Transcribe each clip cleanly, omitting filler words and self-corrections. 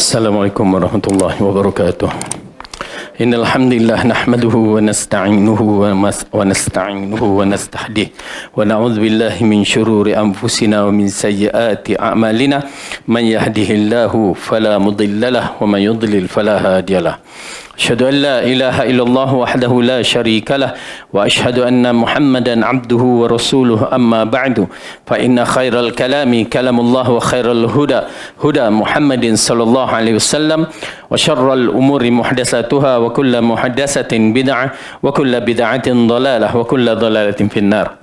Assalamualaikum warahmatullahi wabarakatuh. Innal hamdalillah nahmaduhu wa nasta'inuhu wa nastahdih wa na'udzu billahi min shururi anfusina wa min sayyiati a'malina man yahdihillahu fala mudhillalah wa man yudlil fala hadiyalah. Asyhadu an la ilaha illallah wahdahu la syarikalah wa asyhadu anna Muhammadan abduhu wa rasuluhu amma ba'du fa inna khairal kalami kalamullah wa khairal huda huda Muhammadin sallallahu alaihi wasallam wa syarral umuri muhdatsatuha wa kullu muhdatsatin bid'ah wa kullu bid'atin dhalalah wa kullu dhalalatin finnar.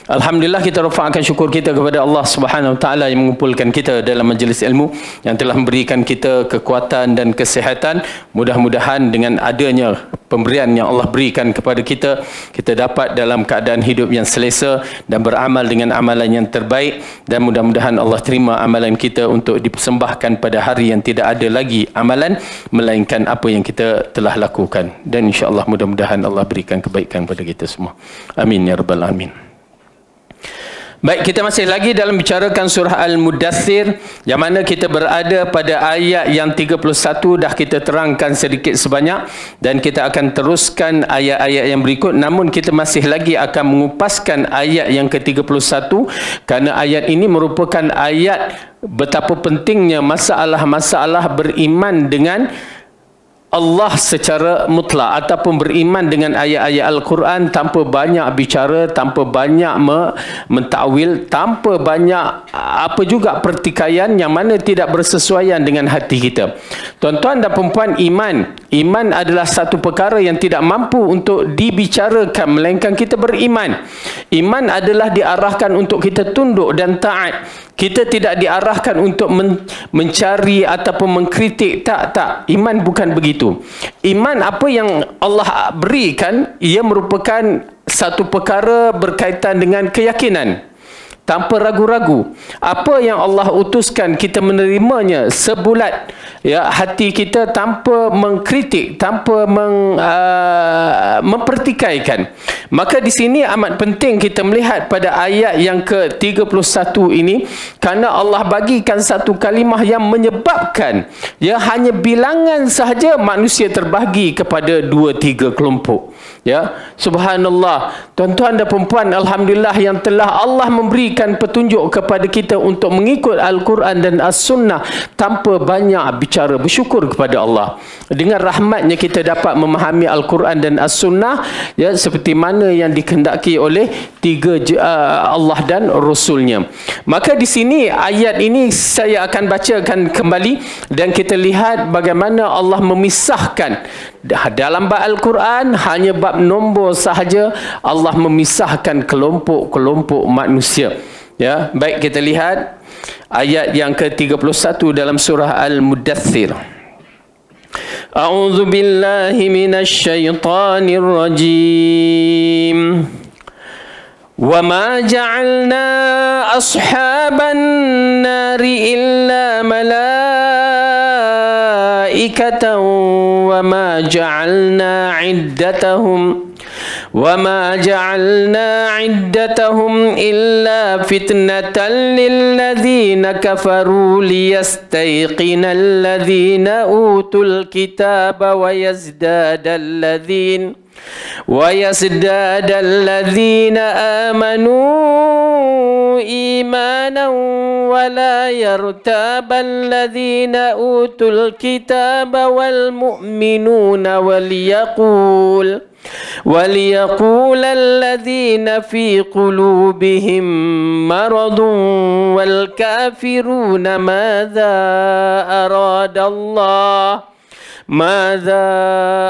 Alhamdulillah, kita rafa'kan syukur kita kepada Allah Subhanahu Wa Taala yang mengumpulkan kita dalam majlis ilmu, yang telah memberikan kita kekuatan dan kesihatan. Mudah-mudahan dengan adanya pemberian yang Allah berikan kepada kita, kita dapat dalam keadaan hidup yang selesa dan beramal dengan amalan yang terbaik, dan mudah-mudahan Allah terima amalan kita untuk dipersembahkan pada hari yang tidak ada lagi amalan melainkan apa yang kita telah lakukan. Dan insya-Allah mudah-mudahan Allah berikan kebaikan kepada kita semua. Amin ya rabbal alamin. Baik, kita masih lagi dalam bicarakan surah Al-Mudaththir, yang mana kita berada pada ayat yang 31 dah kita terangkan sedikit sebanyak, dan kita akan teruskan ayat-ayat yang berikut. Namun kita masih lagi akan mengupaskan ayat yang ke-31, kerana ayat ini merupakan ayat betapa pentingnya masalah-masalah beriman dengan Allah secara mutlak, ataupun beriman dengan ayat-ayat Al-Quran tanpa banyak bicara, tanpa banyak mentakwil, tanpa banyak apa juga pertikaian yang mana tidak bersesuaian dengan hati kita. Tuan-tuan dan perempuan, iman adalah satu perkara yang tidak mampu untuk dibicarakan melainkan kita beriman. Iman adalah diarahkan untuk kita tunduk dan taat. Kita tidak diarahkan untuk mencari ataupun mengkritik. Tak. Iman bukan begitu. Iman apa yang Allah berikan, ia merupakan satu perkara berkaitan dengan keyakinan. Tanpa ragu-ragu. Apa yang Allah utuskan, kita menerimanya sebulat. Ya, hati kita tanpa mengkritik, tanpa mempertikaikan. Maka di sini amat penting kita melihat pada ayat yang ke-31 ini, kerana Allah bagikan satu kalimah yang menyebabkan ya hanya bilangan sahaja manusia terbahagi kepada 2-3 kelompok. Ya, subhanallah. Tuan-tuan dan perempuan, alhamdulillah yang telah Allah memberikan petunjuk kepada kita untuk mengikut Al-Quran dan As-Sunnah tanpa banyak bicara. Bersyukur kepada Allah. Dengan rahmatnya kita dapat memahami Al-Quran dan As-Sunnah ya, seperti mana yang dikehendaki oleh Allah dan Rasulnya. Maka di sini ayat ini saya akan bacakan kembali, dan kita lihat bagaimana Allah memisahkan dalam bab Al-Quran, hanya bab nombor sahaja Allah memisahkan kelompok-kelompok manusia. Ya, baik, kita lihat ayat yang ke-31 dalam surah Al-Mudaththir. A'udzu billahi minasy syaithanir rajim. Wa ma ja'alna ashaban nari illa malaikatan wa ma ja'alna iddatahum وَمَا جَعَلْنَا عِدَّتَهُمْ إِلَّا فِتْنَةً لِلَّذِينَ كَفَرُوا لِيَسْتَيْقِنَ الَّذِينَ أُوتُوا الْكِتَابَ وَيَزْدَادَ الَّذِينَ آمَنُوا إِيمَانًا وَلَا يَرْتَابَ الَّذِينَ أُوتُوا الْكِتَابَ وَالْمُؤْمِنُونَ وليقول الذين في قلوبهم مرض والكافرون ماذا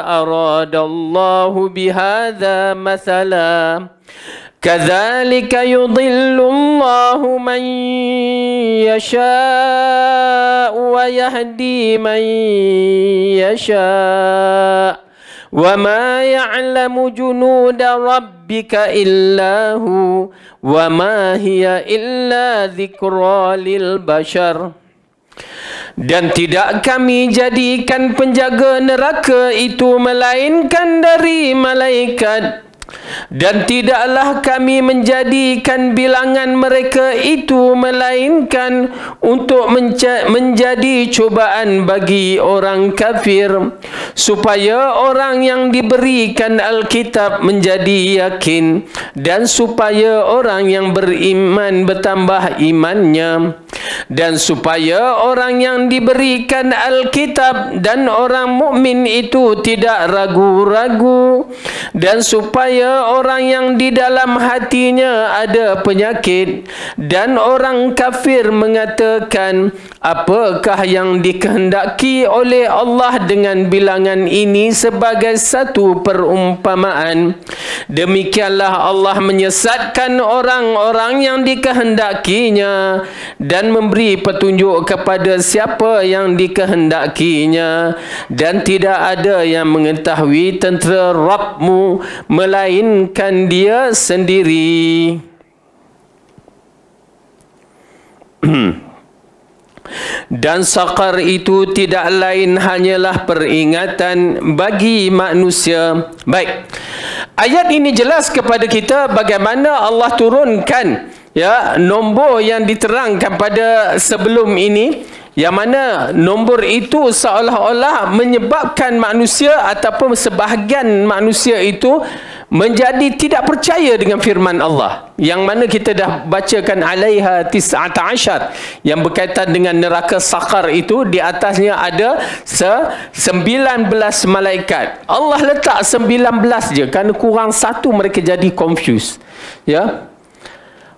أراد الله بهذا مثلا كذلك يضل الله من يشاء ويهدي من يشاء وَمَا يَعْلَمُ جُنُودَ رَبِّكَ إِلَّا هُوَ وَمَا هِيَ إِلَّا ذِكْرَى لِلْبَشَرِ. Dan tidak kami jadikan penjaga neraka itu melainkan dari malaikat. Dan tidaklah kami menjadikan bilangan mereka itu melainkan untuk menjadi cubaan bagi orang kafir, supaya orang yang diberikan Alkitab menjadi yakin, dan supaya orang yang beriman bertambah imannya, dan supaya orang yang diberikan Alkitab dan orang mukmin itu tidak ragu-ragu, dan supaya orang yang di dalam hatinya ada penyakit, dan orang kafir mengatakan, apakah yang dikehendaki oleh Allah dengan bilangan ini sebagai satu perumpamaan. Demikianlah Allah menyesatkan orang-orang yang dikehendakinya dan memberi petunjuk kepada siapa yang dikehendakinya, dan tidak ada yang mengetahui tentera Rabbmu melainkan Dia sendiri. Dan sakar itu tidak lain hanyalah peringatan bagi manusia. Baik, ayat ini jelas kepada kita bagaimana Allah turunkan nombor yang diterangkan pada sebelum ini, yang mana nombor itu seolah-olah menyebabkan manusia ataupun sebahagian manusia itu menjadi tidak percaya dengan firman Allah, yang mana kita dah bacakan alaiha 19 yang berkaitan dengan neraka sakar itu. Di atasnya ada 19 malaikat. Allah letak 19 je, kerana kurang satu mereka jadi confused.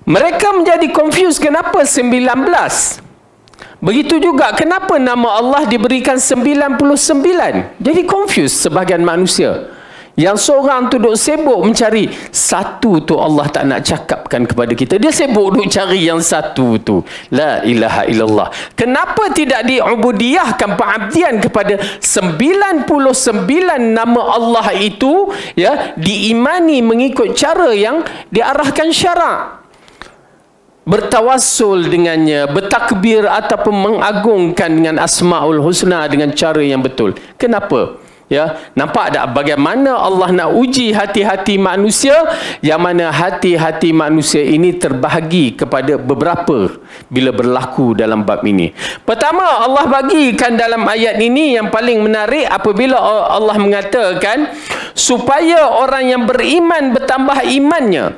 Mereka menjadi confused kenapa 19. Begitu juga kenapa nama Allah diberikan 99. Jadi confused sebahagian manusia. Yang seorang tu duk sibuk mencari satu tu, Allah tak nak cakapkan kepada kita. Dia sibuk duk cari yang satu tu. La ilaha illallah. Kenapa tidak diubudiyahkan pengabdian kepada 99 nama Allah itu, diimani mengikut cara yang diarahkan syarak? Bertawassul dengannya, bertakbir ataupun mengagungkan dengan Asmaul Husna dengan cara yang betul. Kenapa? Nampak tak bagaimana Allah nak uji hati-hati manusia, yang mana hati-hati manusia ini terbahagi kepada beberapa bila berlaku dalam bab ini. Pertama, Allah bagikan dalam ayat ini yang paling menarik apabila Allah mengatakan supaya orang yang beriman bertambah imannya,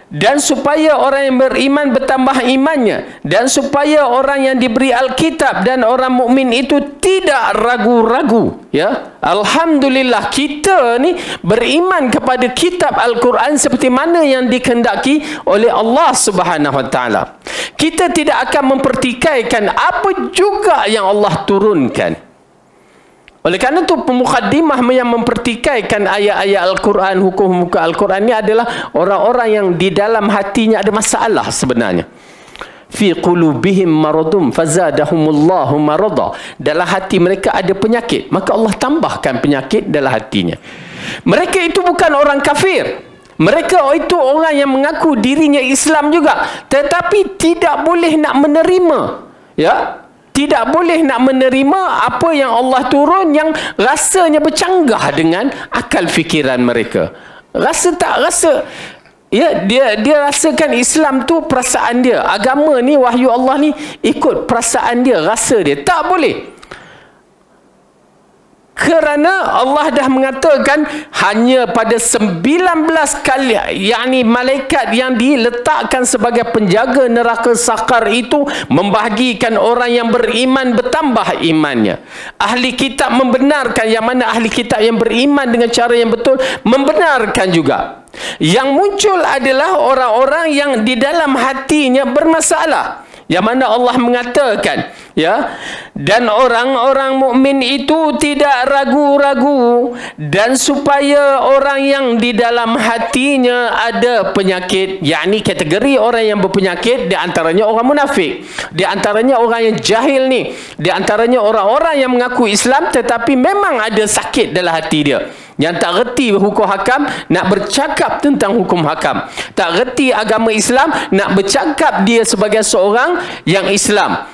dan supaya orang yang beriman bertambah imannya, dan supaya orang yang diberi Alkitab dan orang mukmin itu tidak ragu-ragu. Alhamdulillah, kita ni beriman kepada kitab Al-Quran seperti mana yang dikehendaki oleh Allah Subhanahu Wa Taala. Kita tidak akan mempertikaikan apa juga yang Allah turunkan. Oleh kerana itu pemukaddimah yang mempertikaikan ayat-ayat Al-Quran, hukum-hukum Al-Quran ini adalah orang-orang yang di dalam hatinya ada masalah sebenarnya. Fi qulubihim maradun fazadahumullahu marada. Dalam hati mereka ada penyakit, maka Allah tambahkan penyakit dalam hatinya. Mereka itu bukan orang kafir. Mereka itu orang yang mengaku dirinya Islam juga, tetapi tidak boleh nak menerima, tidak boleh nak menerima apa yang Allah turun yang rasanya bercanggah dengan akal fikiran mereka. Dia rasakan Islam tu perasaan dia, agama ni, wahyu Allah ni ikut perasaan dia, rasa dia. Tak boleh. Kerana Allah dah mengatakan hanya pada 19 kali, yakni malaikat yang diletakkan sebagai penjaga neraka sakar itu membahagikan orang yang beriman bertambah imannya. Ahli kitab membenarkan, yang mana ahli kitab yang beriman dengan cara yang betul membenarkan juga. Yang muncul adalah orang-orang yang di dalam hatinya bermasalah, yang mana Allah mengatakan, dan orang-orang mukmin itu tidak ragu-ragu, dan supaya orang yang di dalam hatinya ada penyakit, yakni kategori orang yang berpenyakit, di antaranya orang munafik, di antaranya orang yang jahil ni, di antaranya orang-orang yang mengaku Islam tetapi memang ada sakit dalam hati dia, yang tak reti hukum hakam, nak bercakap tentang hukum hakam, tak reti agama Islam, nak bercakap dia sebagai seorang yang Islam,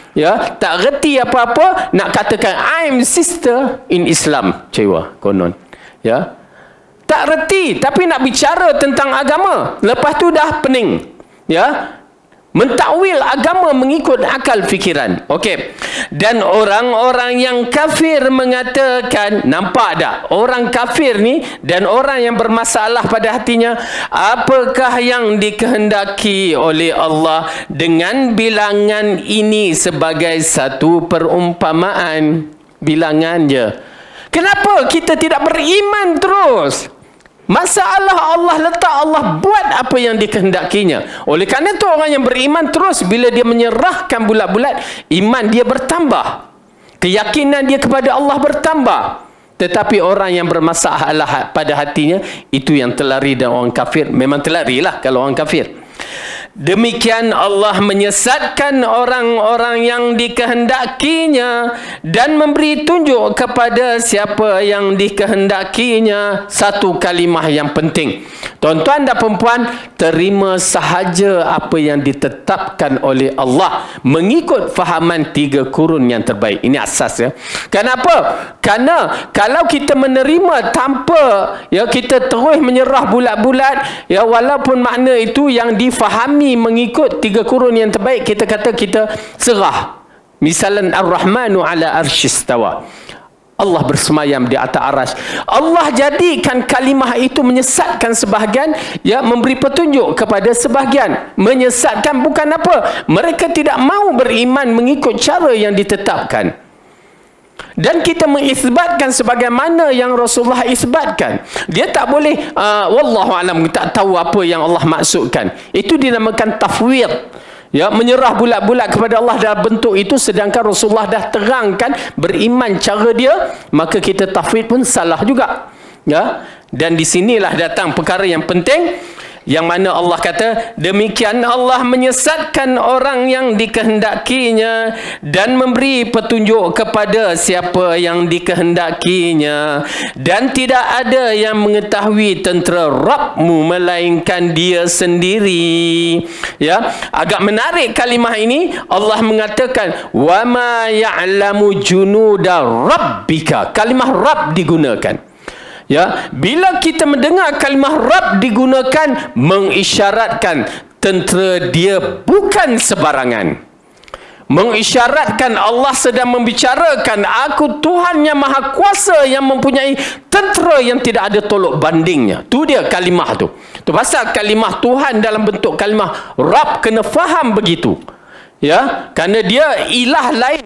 tak reti apa-apa, nak katakan I'm sister in Islam, cewa konon, tak reti tapi nak bicara tentang agama, lepas tu dah pening, ya, mentakwil agama mengikut akal fikiran. Okey. Dan orang-orang yang kafir mengatakan, nampak tak? Orang kafir ni dan orang yang bermasalah pada hatinya, apakah yang dikehendaki oleh Allah dengan bilangan ini sebagai satu perumpamaan? Bilangan je. Kenapa kita tidak beriman terus? Masalah Allah letak, Allah buat apa yang dikehendakinya. Oleh kerana itu orang yang beriman terus, bila dia menyerahkan bulat-bulat, iman dia bertambah, keyakinan dia kepada Allah bertambah. Tetapi orang yang bermasalah pada hatinya, itu yang terlari. Dan orang kafir memang terlarilah kalau orang kafir. Demikian Allah menyesatkan orang-orang yang dikehendakinya dan memberi tunjuk kepada siapa yang dikehendakinya. Satu kalimah yang penting, tuan-tuan dan puan-puan, terima sahaja apa yang ditetapkan oleh Allah mengikut fahaman 3 kurun yang terbaik. Ini asas, ya. Kenapa? Kerana kalau kita menerima tanpa, ya, kita terus menyerah bulat-bulat, ya, walaupun makna itu yang difahami mengikut 3 kurun yang terbaik, kita kata kita serah. Misalan Ar-Rahmanu ala arsyistawa, Allah bersemayam di atas arasy. Allah jadikan kalimah itu menyesatkan sebahagian, ya, memberi petunjuk kepada sebahagian. Menyesatkan bukan apa? Mereka tidak mau beriman mengikut cara yang ditetapkan. Dan kita mengisbatkan sebagaimana yang Rasulullah isbatkan. Dia tak boleh wallahu alam, tak tahu apa yang Allah maksudkan. Itu dinamakan tafwid, ya, menyerah bulat-bulat kepada Allah dalam bentuk itu, sedangkan Rasulullah dah terangkan beriman cara dia, maka kita tafwid pun salah juga, ya. Dan di sinilah datang perkara yang penting, yang mana Allah kata, demikian Allah menyesatkan orang yang dikehendakinya dan memberi petunjuk kepada siapa yang dikehendakinya, dan tidak ada yang mengetahui tentera Rabbmu melainkan dia sendiri. Ya, agak menarik kalimah ini. Allah mengatakan wa ma ya'lamu junuda rabbika. Kalimah Rabb digunakan. Ya, bila kita mendengar kalimah Rabb digunakan, mengisyaratkan tentera dia bukan sebarangan. Mengisyaratkan Allah sedang membicarakan, aku Tuhan yang Maha Kuasa yang mempunyai tentera yang tidak ada tolok bandingnya. Tu dia kalimah tu. Tu pasal kalimah Tuhan dalam bentuk kalimah Rabb kena faham begitu. Ya, kerana dia ilah lain.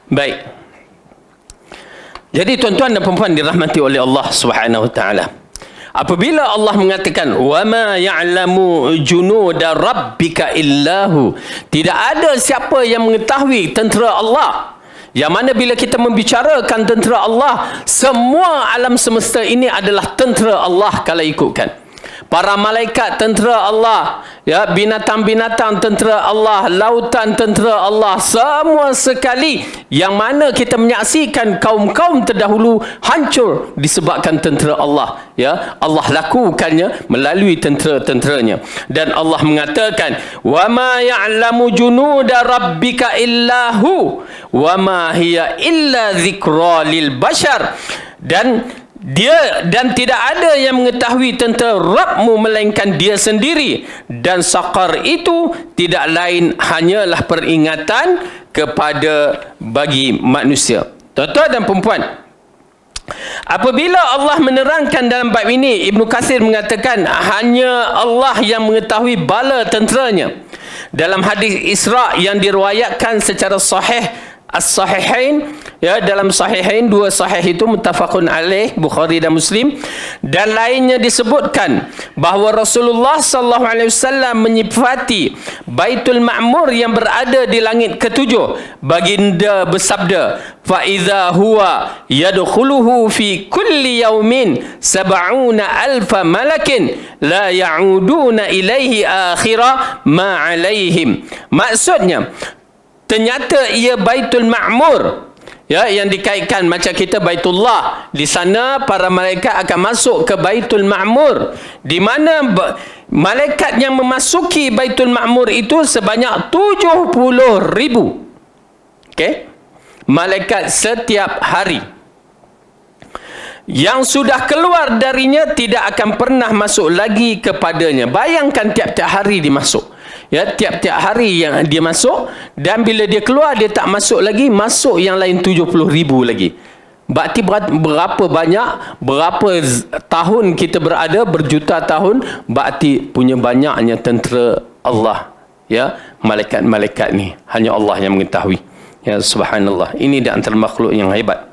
Baik. Jadi tuan-tuan dan puan-puan dirahmati oleh Allah Subhanahu wa taala. Apabila Allah mengatakan wa ma ya'lamu junuda rabbika illahu, tidak ada siapa yang mengetahui tentera Allah. Yang mana bila kita membicarakan tentera Allah, semua alam semesta ini adalah tentera Allah kalau ikutkan. Para malaikat tentera Allah, ya, binatang-binatang tentera Allah, lautan tentera Allah, semua sekali, yang mana kita menyaksikan kaum-kaum terdahulu hancur disebabkan tentera Allah, ya. Allah lakukannya melalui tentera-tenteranya. Dan Allah mengatakan wa ma ya'lamu junuda rabbika illahu wa ma hiya illa dzikra lil bashar. Dan tidak ada yang mengetahui tentang Rabbmu melainkan dia sendiri. Dan Saqar itu tidak lain hanyalah peringatan kepada bagi manusia. Tuan-tuan dan perempuan, apabila Allah menerangkan dalam bab ini, Ibnu Katsir mengatakan hanya Allah yang mengetahui bala tenteranya. Dalam hadis Isra yang diriwayatkan secara sahih as-sahihain, ya, dalam sahihain, dua sahih itu muttafaqun alaih, Bukhari dan Muslim, dan lainnya disebutkan bahawa Rasulullah sallallahu alaihi wasallam menyifati Baitul Ma'mur yang berada di langit ketujuh. Baginda bersabda, fa idza huwa yadkhuluhu fi kulli yawmin 70,000 malakin la ya'uduna ilaihi akhira ma alaihim. Maksudnya, ternyata ia Baitul Ma'mur, ya, yang dikaitkan macam kita Baitullah. Di sana para malaikat akan masuk ke Baitul Ma'mur, di mana malaikat yang memasuki Baitul Ma'mur itu sebanyak 70,000. Okey? Malaikat setiap hari. Yang sudah keluar darinya tidak akan pernah masuk lagi kepadanya. Bayangkan tiap-tiap hari dia masuk. Ya, tiap-tiap hari yang dia masuk, dan bila dia keluar dia tak masuk lagi, masuk yang lain 70,000 lagi. Berarti berapa banyak, berapa tahun kita berada, berjuta tahun, berarti punya banyaknya tentera Allah, ya, malaikat-malaikat ni hanya Allah yang mengetahui. Ya, subhanallah, ini di antara makhluk yang hebat.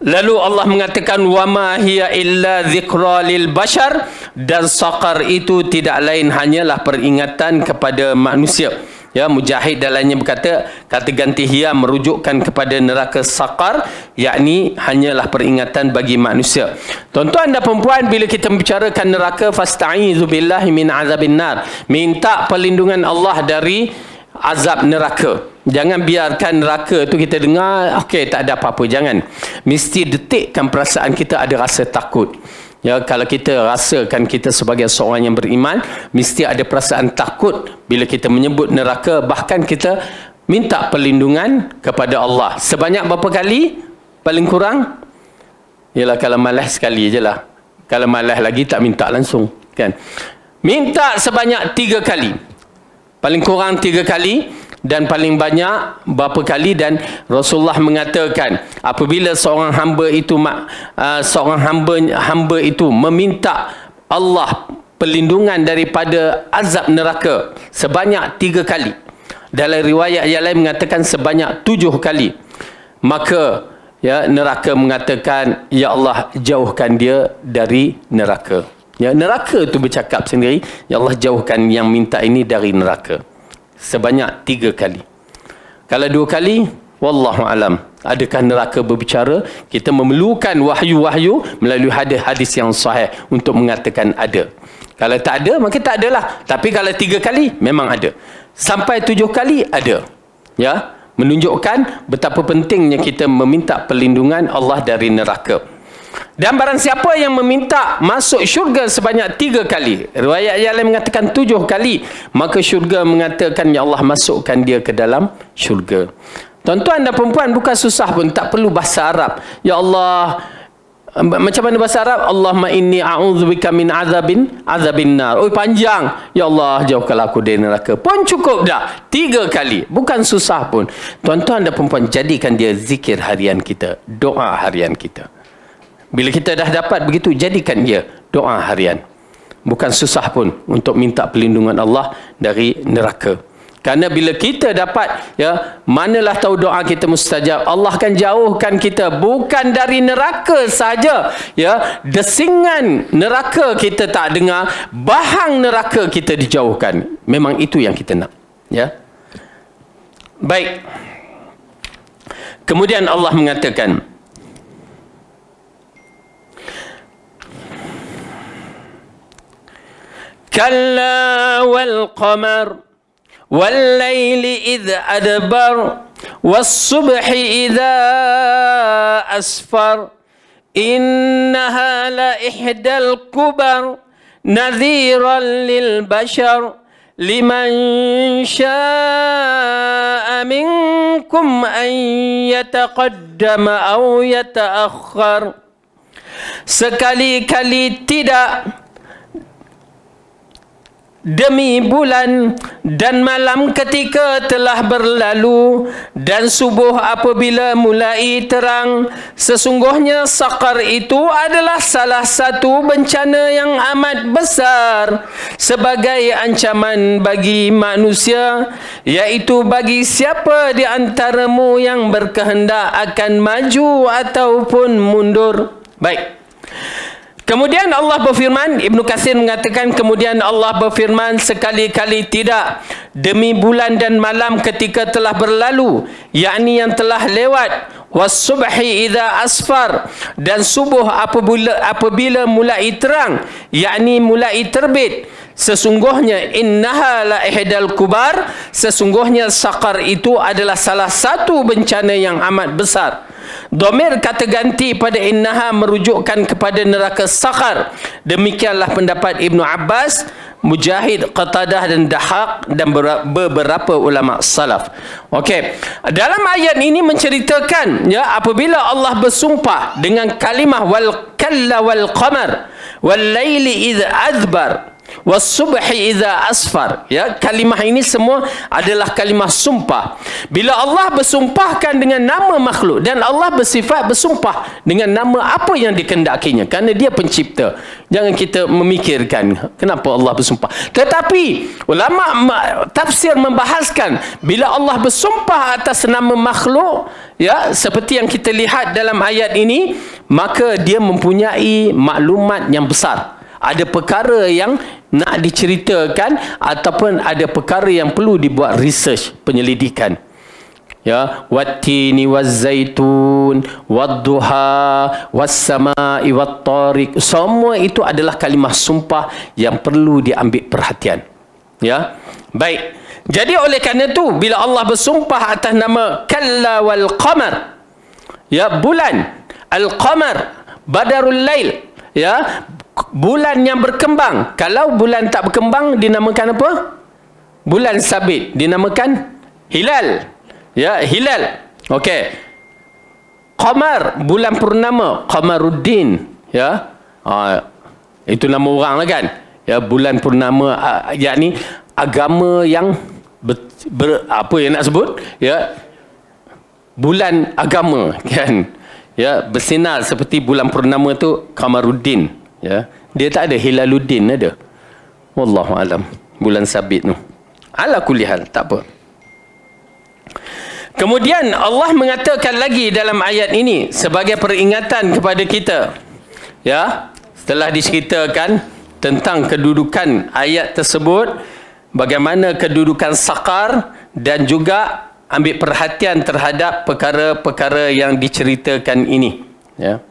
Lalu Allah mengatakan, wa ma hiya illa dzikra lil bashar, dan saqar itu tidak lain hanyalah peringatan kepada manusia. Ya, Mujahid dalamnya berkata, kata ganti hiya merujukkan kepada neraka saqar, yakni hanyalah peringatan bagi manusia. Tuan-tuan dan puan-puan, bila kita membicarakan neraka, fasta'izu billahi min azabin nar, minta perlindungan Allah dari azab neraka. Jangan biarkan neraka tu kita dengar, okey, tak ada apa-apa. Jangan. Mesti detikkan perasaan kita ada rasa takut. Ya, kalau kita rasakan kita sebagai seorang yang beriman, mesti ada perasaan takut bila kita menyebut neraka. Bahkan kita minta perlindungan kepada Allah. Sebanyak berapa kali? Paling kurang? Yalah, kalau malas sekali je lah. Kalau malas lagi tak minta langsung, kan? Minta sebanyak 3 kali. Paling kurang 3 kali. Dan paling banyak berapa kali? Dan Rasulullah mengatakan, apabila seorang hamba itu hamba itu meminta Allah perlindungan daripada azab neraka sebanyak 3 kali, dalam riwayat yang lain mengatakan sebanyak 7 kali, maka, ya, neraka mengatakan, ya Allah, jauhkan dia dari neraka. Ya, neraka itu bercakap sendiri, ya Allah, jauhkan yang minta ini dari neraka. Sebanyak 3 kali. Kalau 2 kali, wallahu alam, adakah neraka berbicara? Kita memerlukan wahyu-wahyu melalui hadis-hadis yang sahih untuk mengatakan ada. Kalau tak ada, maka tak adalah. Tapi kalau 3 kali, memang ada. Sampai 7 kali, ada. Ya, menunjukkan betapa pentingnya kita meminta perlindungan Allah dari neraka. Dan barang siapa yang meminta masuk syurga sebanyak 3 kali, riwayat yang lain mengatakan 7 kali, maka syurga mengatakan, ya Allah, masukkan dia ke dalam syurga. Tuan-tuan dan perempuan, bukan susah pun, tak perlu bahasa Arab. Ya Allah, macam mana bahasa Arab? Allahumma inni a'udzubika min azabin nar. Oh, panjang. Ya Allah, jauhkanlah aku dari neraka. Pun cukup dah. 3 kali. Bukan susah pun. Tuan-tuan dan perempuan, jadikan dia zikir harian kita, doa harian kita. Bila kita dah dapat begitu, jadikan dia doa harian. Bukan susah pun untuk minta perlindungan Allah dari neraka. Kerana bila kita dapat, ya, manalah tahu doa kita mustajab. Allah akan jauhkan kita bukan dari neraka saja, ya, desingan neraka kita tak dengar, bahang neraka kita dijauhkan. Memang itu yang kita nak, ya. Baik. Kemudian Allah mengatakan, kalla wal qamar wal layli idh adbar was subhi idha asfar innaha la ihdal kubar nadhiran lil bashar liman syaa'a minkum an yataqaddama aw yata'akhkhar. Sekali-kali tidak demi bulan dan malam ketika telah berlalu dan subuh apabila mulai terang. Sesungguhnya sakar itu adalah salah satu bencana yang amat besar sebagai ancaman bagi manusia, iaitu bagi siapa di antaramu yang berkehendak akan maju ataupun mundur. Baik. Kemudian Allah berfirman, Ibnu Katsir mengatakan, kemudian Allah berfirman, sekali-kali tidak, demi bulan dan malam ketika telah berlalu, yakni yang telah lewat, was-subhi idza asfar, dan subuh apabila mulai terang, yakni mulai terbit. Sesungguhnya innaha la ihdal kubar, sesungguhnya sakar itu adalah salah satu bencana yang amat besar. Dhamir kata ganti pada innaha merujukkan kepada neraka sakar. Demikianlah pendapat Ibnu Abbas, Mujahid, Qatadah dan Dahaq dan beberapa ulama salaf. Okey, dalam ayat ini menceritakan ya, apabila Allah bersumpah dengan kalimah wal kalla wal qamar wal laili idh adbar was-subhi idza asfar, ya, kalimah ini semua adalah kalimah sumpah. Bila Allah bersumpahkan dengan nama makhluk, dan Allah bersifat bersumpah dengan nama apa yang dikehendakinya, kerana dia pencipta. Jangan kita memikirkan kenapa Allah bersumpah. Tetapi ulama tafsir membahaskan, bila Allah bersumpah atas nama makhluk, ya, seperti yang kita lihat dalam ayat ini, maka dia mempunyai maklumat yang besar. Ada perkara yang nak diceritakan ataupun ada perkara yang perlu dibuat research, penyelidikan. Ya, wattini wazzaitun wadduha wassama'i wattariq. Semua itu adalah kalimah sumpah yang perlu diambil perhatian. Ya. Baik. Jadi oleh kerana itu bila Allah bersumpah atas nama kalla wal qamar, ya, bulan, al-qamar, badarul lail, ya, bulan yang berkembang. Kalau bulan tak berkembang dinamakan apa? Bulan sabit, dinamakan hilal. Ya, hilal. Okey. Qamar, bulan purnama, Qamaruddin, ya. Itu nama orang lah kan. Ya, bulan purnama, yakni agama yang apa yang nak sebut? Ya. Bulan agama kan. Ya, bersinar seperti bulan purnama tu Qamaruddin. Ya, dia tak ada Hilaluddin ada. Wallahu alam. Bulan sabit tu. Ala kulli hal, tak apa. Kemudian Allah mengatakan lagi dalam ayat ini sebagai peringatan kepada kita. Ya, setelah diceritakan tentang kedudukan ayat tersebut, bagaimana kedudukan sakar, dan juga ambil perhatian terhadap perkara-perkara yang diceritakan ini. Ya.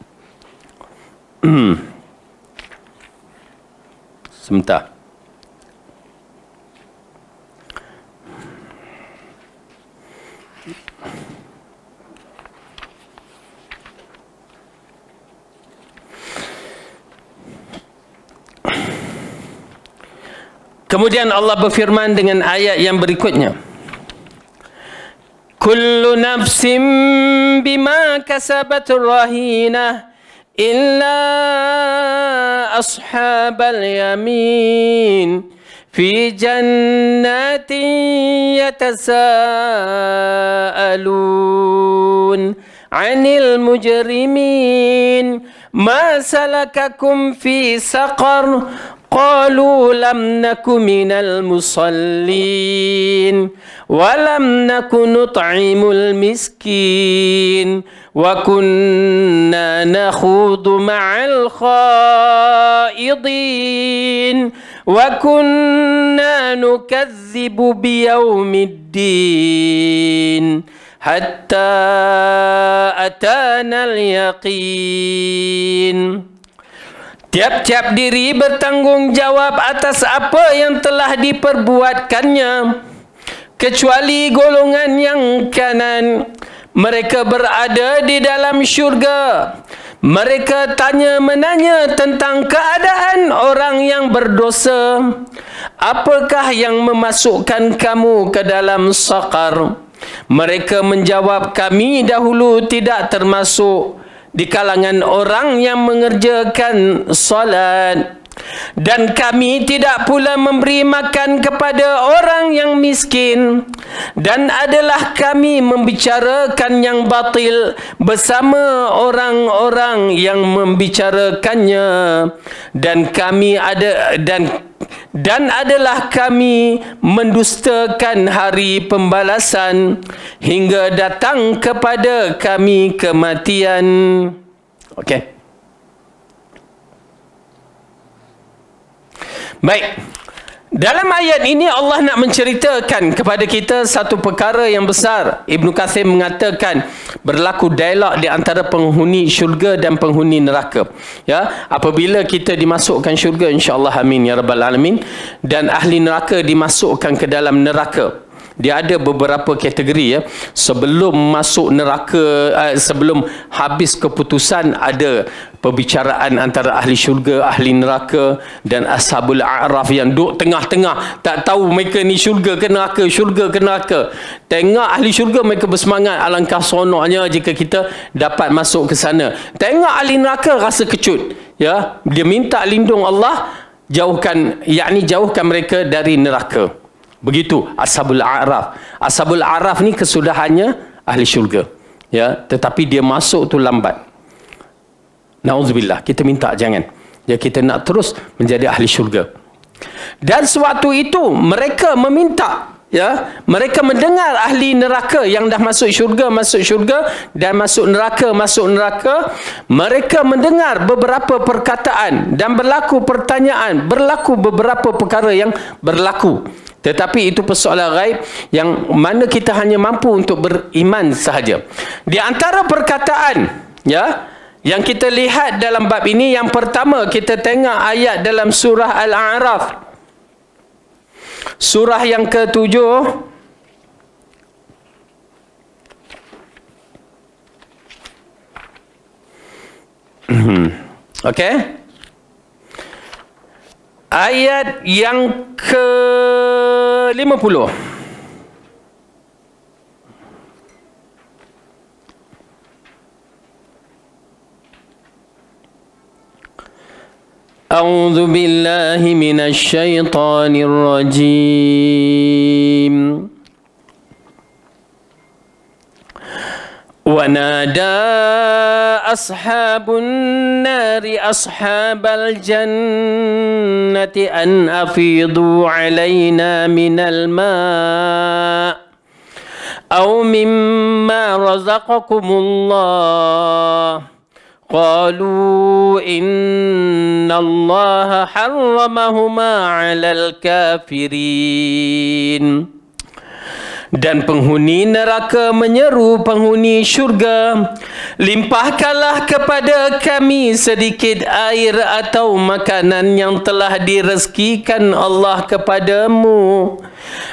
Sebentar. Kemudian Allah berfirman dengan ayat yang berikutnya. Kullu nafsim bima kasabat rahinah illa ashabal yamin fi jannatin yatasaalun 'anil mujrimin ma salakakum fi saqar qalu lam naku minal musallin wa lam naku nut'imul miskin wa kunna nakhudu ma'al khaidin wa kunna nukadzibu biyaumiddin hatta atana al-yaqin. Tiap-tiap diri bertanggungjawab atas apa yang telah diperbuatkannya, kecuali golongan yang kanan. Mereka berada di dalam syurga. Mereka tanya-menanya tentang keadaan orang yang berdosa. Apakah yang memasukkan kamu ke dalam sakar? Mereka menjawab, kami dahulu tidak termasuk di kalangan orang yang mengerjakan salat. Dan kami tidak pula memberi makan kepada orang yang miskin. Dan adalah kami membicarakan yang batil bersama orang-orang yang membicarakannya. Dan kami adalah kami mendustakan hari pembalasan hingga datang kepada kami kematian. Okey. Baik. Dalam ayat ini Allah nak menceritakan kepada kita satu perkara yang besar. Ibnu Katsir mengatakan berlaku dialog di antara penghuni syurga dan penghuni neraka. Ya, apabila kita dimasukkan syurga, insya-Allah amin ya rabbal alamin, dan ahli neraka dimasukkan ke dalam neraka. Dia ada beberapa kategori ya. Sebelum masuk neraka, sebelum habis keputusan, ada perbicaraan antara ahli syurga, ahli neraka dan ashabul a'raf yang duduk tengah-tengah. Tak tahu mereka ni syurga ke neraka, syurga ke neraka. Tengok ahli syurga, mereka bersemangat, alangkah seronoknya jika kita dapat masuk ke sana. Tengok ahli neraka, rasa kecut. Ya, dia minta lindung Allah, jauhkan mereka dari neraka. Begitu ashabul a'raf. Ashabul a'raf ni kesudahannya ahli syurga. Ya, tetapi dia masuk tu lambat. Nauzubillah, kita minta jangan. Ya, kita nak terus menjadi ahli syurga. Dan sewaktu itu mereka meminta, ya, mereka mendengar ahli neraka yang dah masuk syurga dan masuk neraka. Mereka mendengar beberapa perkataan dan berlaku pertanyaan, berlaku beberapa perkara yang berlaku. Tetapi itu persoalan ghaib yang mana kita hanya mampu untuk beriman sahaja. Di antara perkataan, ya, yang kita lihat dalam bab ini, yang pertama kita tengok ayat dalam surah Al-A'raf. Surah yang ke-7. Okey. Ayat yang ke-50. A'udzu billahi minasy syaithanir rajim. ونادى أصحاب النار أصحاب الجنة أن أفيضوا علينا من الماء أو مما رزقكم الله قالوا إن الله حرمهما على الكافرين. Dan penghuni neraka menyeru penghuni syurga, limpahkanlah kepada kami sedikit air atau makanan yang telah direzekikan Allah kepadamu.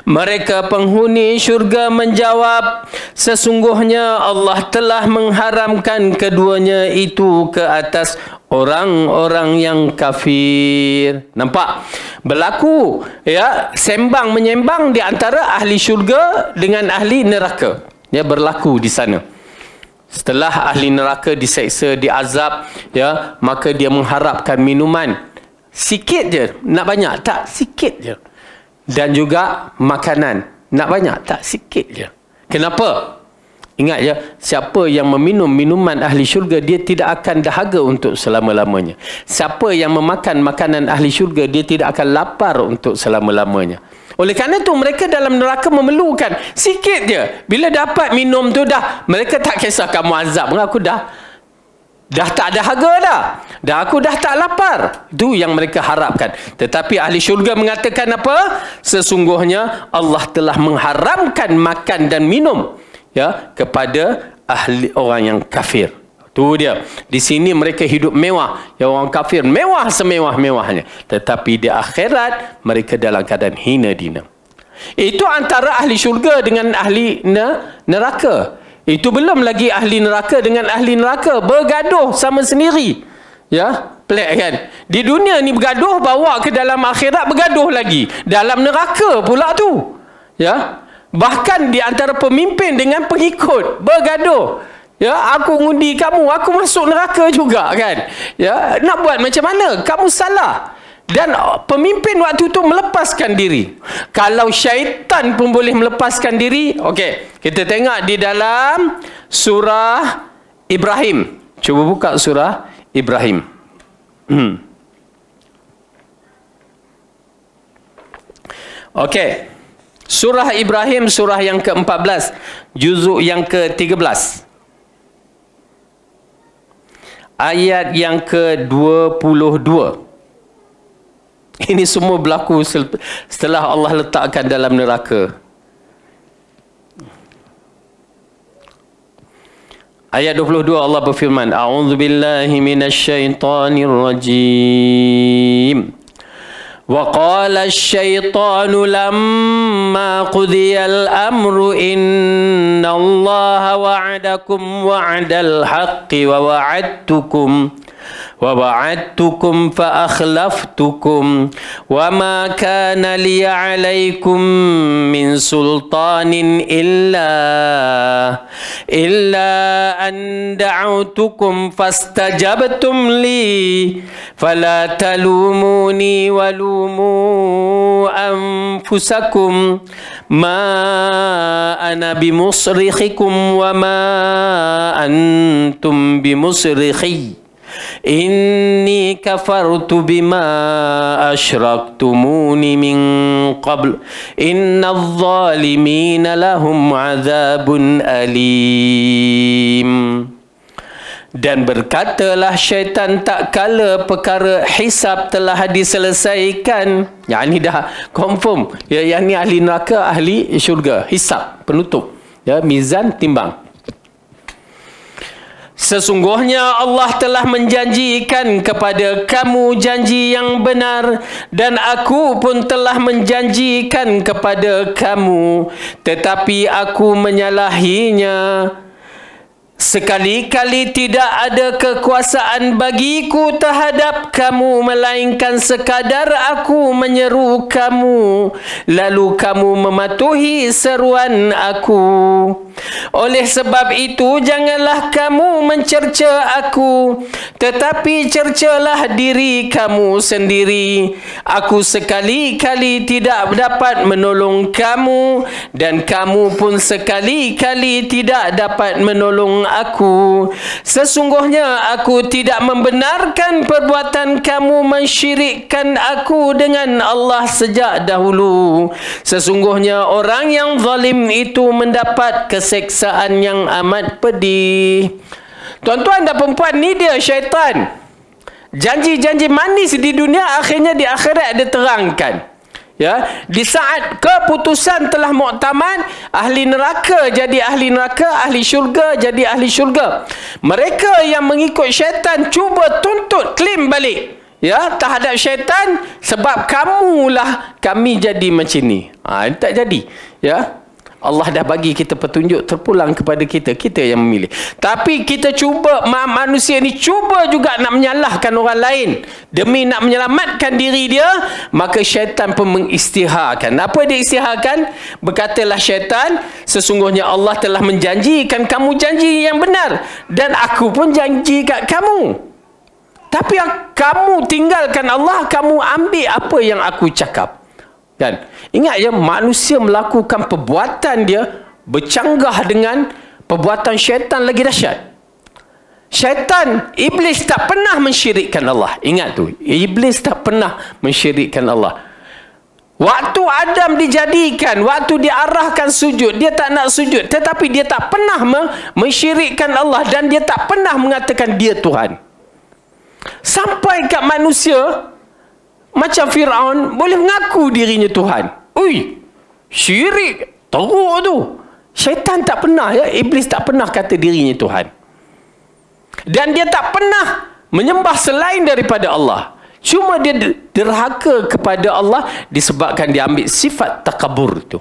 Mereka penghuni syurga menjawab, sesungguhnya Allah telah mengharamkan keduanya itu ke atas orang-orang yang kafir. Nampak? Berlaku, ya, sembang menyembang di antara ahli syurga dengan ahli neraka. Ya, berlaku di sana. Setelah ahli neraka diseksa, diazab, ya, maka dia mengharapkan minuman. Sikit je, nak banyak? Tak, sikit je. Dan juga makanan. Nak banyak? Tak, sikit je. Kenapa? Ingat ya, siapa yang meminum minuman ahli syurga, dia tidak akan dahaga untuk selama-lamanya. Siapa yang memakan makanan ahli syurga, dia tidak akan lapar untuk selama-lamanya. Oleh kerana itu mereka dalam neraka memerlukan sikit je. Bila dapat minum tu dah, mereka tak kisah kamu azab, aku dah tak dahaga dah. Dah aku dah tak lapar. Itu yang mereka harapkan. Tetapi ahli syurga mengatakan apa? Sesungguhnya Allah telah mengharamkan makan dan minum, ya, kepada ahli orang yang kafir. Tu dia. Di sini mereka hidup mewah. Yang orang kafir mewah semewah-mewahnya. Tetapi di akhirat mereka dalam keadaan hina dina. Itu antara ahli syurga dengan ahli neraka. Itu belum lagi ahli neraka dengan ahli neraka bergaduh sama sendiri. Ya, pelik kan? Di dunia ni bergaduh, bawa ke dalam akhirat bergaduh lagi. Dalam neraka pula tu. Ya. Bahkan di antara pemimpin dengan pengikut bergaduh. Ya, aku ngundi kamu, aku masuk neraka juga kan. Ya, nak buat macam mana? Kamu salah. Dan pemimpin waktu itu melepaskan diri. Kalau syaitan pun boleh melepaskan diri, okey, kita tengok di dalam surah Ibrahim. Cuba buka surah Ibrahim. Okey. Surah Ibrahim, surah yang ke-14, juzuk yang ke-13. Ayat yang ke-22. Ini semua berlaku setelah Allah letakkan dalam neraka. Ayat 22 Allah berfirman, A'udzubillahi minasyaitonir rajim. Wa qala asy-syaitanu lamma qudiyal amru innallaha wa'adakum wa'dal haqqi wa ووعدتكم فأخلفتكم وما كان لي عليكم من سلطان إلا أن دعوتكم فاستجبتم لي فلا تلوموني ولوموا أنفسكم ما أنا بمصرخكم وما أنتم بمصرخي Inni kafartu bima asyraktumuni min qabl innadh zalimina lahum azabun alim. Dan berkatalah syaitan tak kala perkara hisab telah diselesaikan. Yang ini dah confirm. Ya, yang ni ahli neraka, ahli syurga. Hisab, penutup. Ya, mizan, timbang. Sesungguhnya Allah telah menjanjikan kepada kamu janji yang benar dan aku pun telah menjanjikan kepada kamu, tetapi aku menyalahinya. Sekali-kali tidak ada kekuasaan bagiku terhadap kamu melainkan sekadar aku menyeru kamu lalu kamu mematuhi seruan aku. Oleh sebab itu janganlah kamu mencerca aku, tetapi cercalah diri kamu sendiri. Aku sekali-kali tidak dapat menolong kamu dan kamu pun sekali-kali tidak dapat menolong aku. Sesungguhnya aku tidak membenarkan perbuatan kamu mensyirikkan aku dengan Allah sejak dahulu. Sesungguhnya orang yang zalim itu mendapat keseksaan yang amat pedih. Tuan-tuan dan perempuan, ni dia syaitan. Janji-janji manis di dunia akhirnya di akhirat dia terangkan. Ya, di saat keputusan telah muktamad, ahli neraka jadi ahli neraka, ahli syurga jadi ahli syurga. Mereka yang mengikut syaitan cuba tuntut klaim balik, ya, terhadap syaitan, sebab kamulah kami jadi macam ni. Ini tak jadi, ya. Allah dah bagi kita petunjuk, terpulang kepada kita, kita yang memilih. Tapi kita cuba, manusia ni cuba juga nak menyalahkan orang lain demi nak menyelamatkan diri dia, maka syaitan pun mengisytiharkan. Apa dia isytiharkan? Berkatalah syaitan, sesungguhnya Allah telah menjanjikan kamu janji yang benar dan aku pun janji kat kamu. Tapi kamu tinggalkan Allah, kamu ambil apa yang aku cakap. Dan ingat ya, manusia melakukan perbuatan dia bercanggah dengan perbuatan syaitan lagi dahsyat. Syaitan, iblis tak pernah mensyirikkan Allah. Ingat tu, iblis tak pernah mensyirikkan Allah. Waktu Adam dijadikan, waktu diarahkan sujud, dia tak nak sujud, tetapi dia tak pernah mensyirikkan Allah dan dia tak pernah mengatakan dia Tuhan. Sampai kat manusia macam Fir'aun boleh mengaku dirinya Tuhan. Ui, syirik teruk tu. Syaitan tak pernah, ya, iblis tak pernah kata dirinya Tuhan. Dan dia tak pernah menyembah selain daripada Allah. Cuma dia derhaka kepada Allah disebabkan dia ambil sifat takabur tu.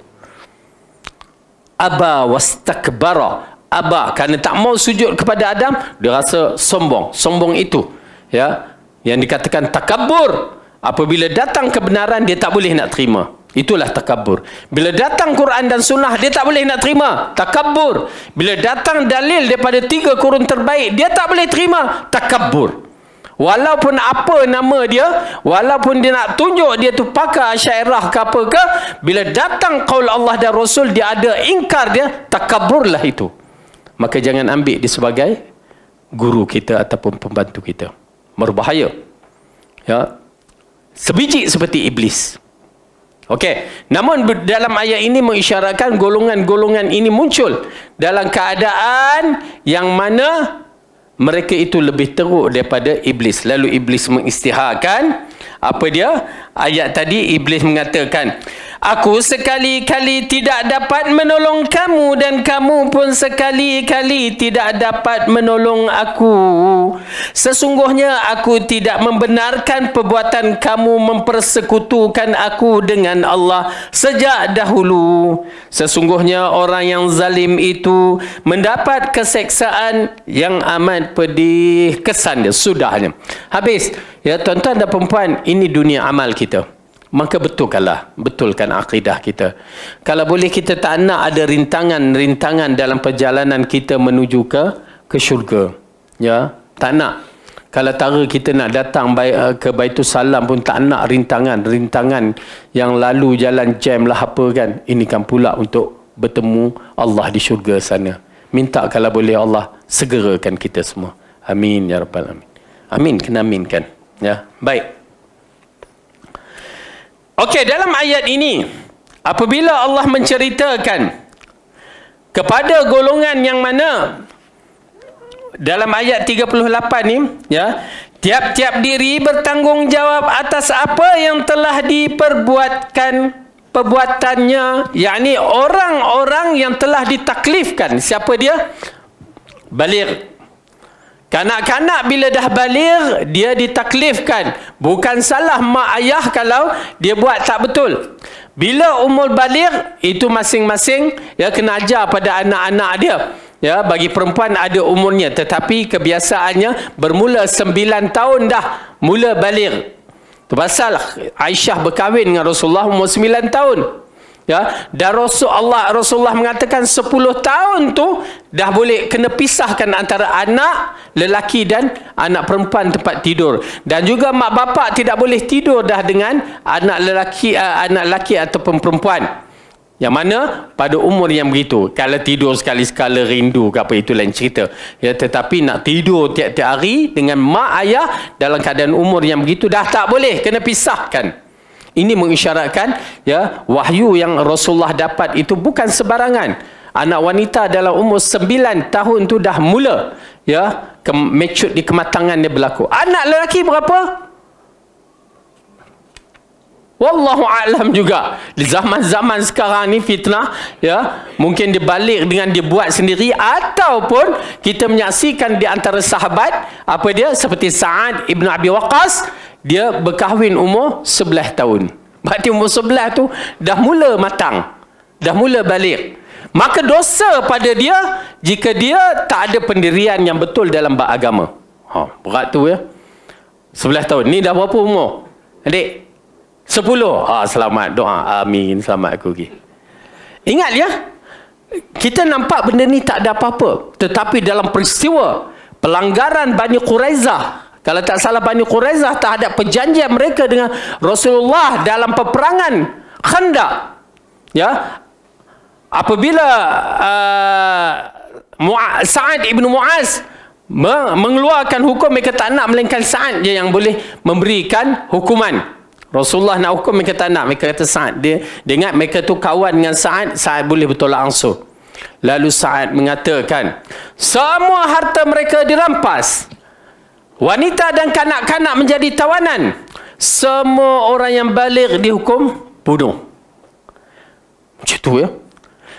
Aba wastakbara. Aba, kerana tak mau sujud kepada Adam, dia rasa sombong. Sombong itu, ya, yang dikatakan takabur. Apabila datang kebenaran, dia tak boleh nak terima. Itulah takabur. Bila datang Quran dan Sunnah, dia tak boleh nak terima. Takabur. Bila datang dalil daripada 3 kurun terbaik, dia tak boleh terima. Takabur. Walaupun apa nama dia, walaupun dia nak tunjuk dia tu pakar Asy'ariyah ke apa ke, bila datang qaul Allah dan Rasul, dia ada ingkar, dia takaburlah itu. Maka jangan ambil dia sebagai guru kita ataupun pembantu kita. Berbahaya. Ya. Sebiji seperti iblis. Okey. Namun dalam ayat ini mengisyaratkan golongan-golongan ini muncul dalam keadaan yang mana mereka itu lebih teruk daripada iblis. Lalu iblis mengisytiharkan apa dia? Ayat tadi iblis mengatakan, aku sekali-kali tidak dapat menolong kamu dan kamu pun sekali-kali tidak dapat menolong aku. Sesungguhnya aku tidak membenarkan perbuatan kamu mempersekutukan aku dengan Allah sejak dahulu. Sesungguhnya orang yang zalim itu mendapat keseksaan yang amat pedih. Kesan dia, sudahnya. Habis. Ya tuan-tuan dan perempuan, ini dunia amal kita. Maka betulkan akidah kita. Kalau boleh kita tak nak ada rintangan-rintangan dalam perjalanan kita menuju ke syurga. Ya, tak nak. Kalau tara kita nak datang ke Baitul Salam pun tak nak rintangan yang lalu jalan jam lah apa kan. Ini kan pula untuk bertemu Allah di syurga sana. Minta kalau boleh Allah segerakan kita semua. Amin ya rabbal alamin. Amin, kena aminkan. Ya, baik. Okey, dalam ayat ini apabila Allah menceritakan kepada golongan yang mana dalam ayat 38 ni, ya, tiap-tiap diri bertanggungjawab atas apa yang telah diperbuatkan perbuatannya, yakni orang-orang yang telah ditaklifkan. Siapa dia? Baligh. Kanak-kanak bila dah baligh, dia ditaklifkan. Bukan salah mak ayah kalau dia buat tak betul. Bila umur baligh, itu masing-masing ya kena ajar pada anak-anak dia. Ya, bagi perempuan ada umurnya, tetapi kebiasaannya bermula 9 tahun dah mula baligh. Itu pasal Aisyah berkahwin dengan Rasulullah umur 9 tahun. Ya, dan Rasulullah mengatakan 10 tahun tu dah boleh kena pisahkan antara anak lelaki dan anak perempuan tempat tidur. Dan juga mak bapak tidak boleh tidur dah dengan anak lelaki ataupun perempuan. Yang mana pada umur yang begitu. Kalau tidur sekali-sekala rindu ke apa, itu lain cerita. Ya, tetapi nak tidur tiap-tiap hari dengan mak ayah dalam keadaan umur yang begitu dah tak boleh, kena pisahkan. Ini mengisyaratkan ya, wahyu yang Rasulullah dapat itu bukan sebarangan. Anak wanita dalam umur 9 tahun tu dah mula ya mature di kematangan dia berlaku. Anak lelaki berapa? Wallahu a'lam juga. Di zaman-zaman sekarang ni fitnah ya, mungkin dia balik dengan dia buat sendiri, ataupun kita menyaksikan di antara sahabat apa dia, seperti Sa'ad ibn Abi Waqqas, dia berkahwin umur 11 tahun. Berarti umur 11 tu dah mula matang, dah mula balik. Maka dosa pada dia jika dia tak ada pendirian yang betul dalam beragama. Berat tu ya. 11 tahun. Ni dah berapa umur? Adik? 10. Selamat, doa. Amin. Selamat aku pergi. Ingat ya, kita nampak benda ni tak ada apa-apa. Tetapi dalam peristiwa pelanggaran Bani Quraizah, kalau tak salah Bani Quraizah terhadap perjanjian mereka dengan Rasulullah dalam peperangan Khandaq, ya, apabila Sa'ad ibn Mu'az mengeluarkan hukum, mereka tak nak, melainkan Sa'ad je yang boleh memberikan hukuman. Rasulullah nak hukum, mereka tak nak. Mereka kata Sa'ad, dia ingat mereka tu kawan dengan Sa'ad, Sa'ad boleh bertolak ansur. Lalu Sa'ad mengatakan, semua harta mereka dirampas, wanita dan kanak-kanak menjadi tawanan, semua orang yang baligh dihukum bunuh. Macam tu ya.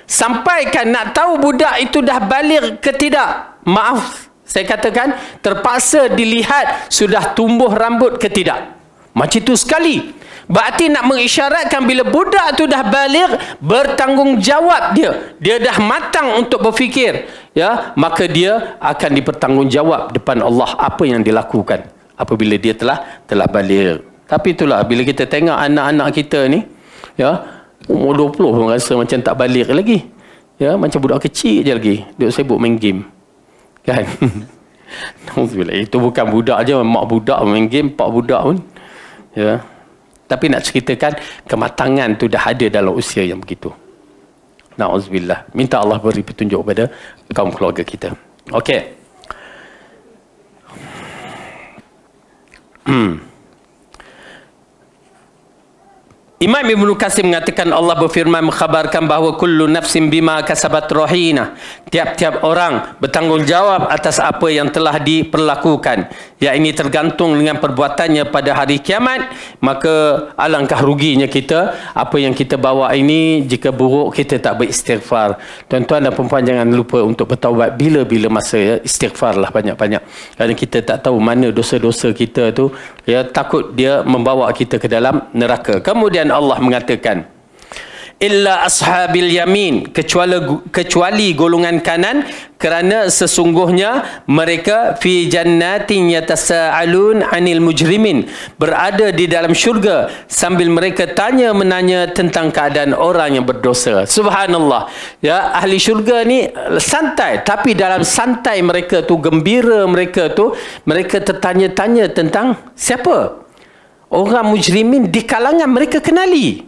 Sampaikan nak tahu budak itu dah baligh ke tidak, maaf saya katakan, terpaksa dilihat sudah tumbuh rambut ke tidak. Macam itu sekali. Berarti nak mengisyaratkan bila budak tu dah baligh, bertanggungjawab dia dah matang untuk berfikir, ya, maka dia akan dipertanggungjawab depan Allah apa yang dilakukan apabila dia telah baligh. Tapi itulah, bila kita tengok anak-anak kita ni, ya, umur 20 pun rasa macam tak baligh lagi. Ya, macam budak kecil je lagi, duk sibuk main game. Kan? Itu bukan budak je, mak budak main game, pak budak pun. Ya. Tapi nak ceritakan kematangan tu dah ada dalam usia yang begitu. Na'udzubillah. Minta Allah beri petunjuk pada kaum keluarga kita. Okey. Imam Ibn Katsir mengatakan Allah berfirman mengkhabarkan bahawa kullu nafsin bima kasabat rahina. Tiap-tiap orang bertanggungjawab atas apa yang telah diperlakukan. Yang ini tergantung dengan perbuatannya pada hari kiamat. Maka alangkah ruginya kita. Apa yang kita bawa ini, jika buruk kita tak beristighfar. Tuan-tuan dan perempuan jangan lupa untuk bertaubat bila-bila masa, ya. Istighfarlah banyak-banyak. Kerana kita tak tahu mana dosa-dosa kita tu, ya, takut dia membawa kita ke dalam neraka. Kemudian Allah mengatakan illa ashabil yamin, kecuali golongan kanan, kerana sesungguhnya mereka fi jannatin yatasaalun anil mujrimin, berada di dalam syurga sambil mereka tanya-menanya tentang keadaan orang yang berdosa. Subhanallah, ya, ahli syurga ni santai, tapi dalam santai mereka tu, gembira mereka tu, mereka tertanya-tanya tentang siapa? Orang mujrimin di kalangan mereka kenali.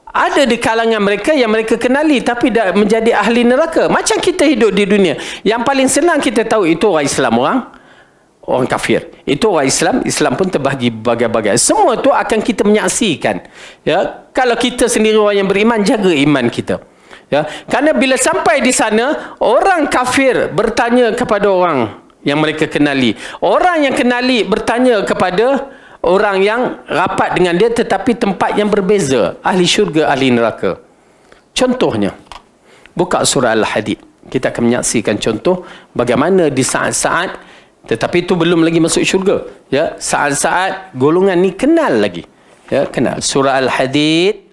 Ada di kalangan mereka yang mereka kenali tapi dah menjadi ahli neraka. Macam kita hidup di dunia. Yang paling senang kita tahu itu orang Islam, orang kafir. Itu orang Islam, Islam pun terbahagi bagai-bagai. Semua tu akan kita menyaksikan. Ya, kalau kita sendiri orang yang beriman, jaga iman kita. Ya, kerana bila sampai di sana, orang kafir bertanya kepada orang yang mereka kenali. Orang yang kenali bertanya kepada orang yang rapat dengan dia tetapi tempat yang berbeza. Ahli syurga, ahli neraka. Contohnya, buka surah Al-Hadid. Kita akan menyaksikan contoh bagaimana di saat-saat, tetapi itu belum lagi masuk syurga. Ya, saat-saat golongan ni kenal lagi. Ya, kenal. Surah Al-Hadid.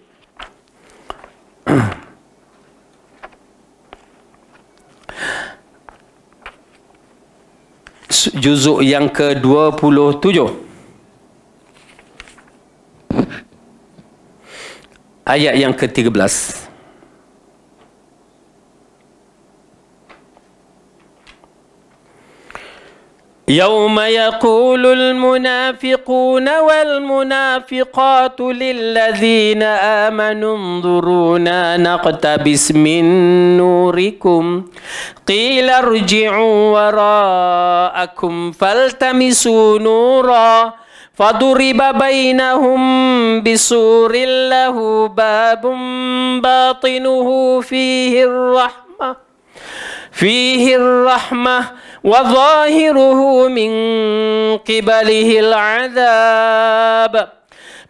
Juzuk yang ke-27. Ayat yang ke-13. Yauma yaqulul munafiquna wal munafiqatu lilladzina amanu unzuruna naqtabis min nurikum qila irji'u wara'akum faltamisu nura faduriba bainahum bisurin lahu babun batinuhu fihi rahmah wa zahiruhu min qibalihil azab.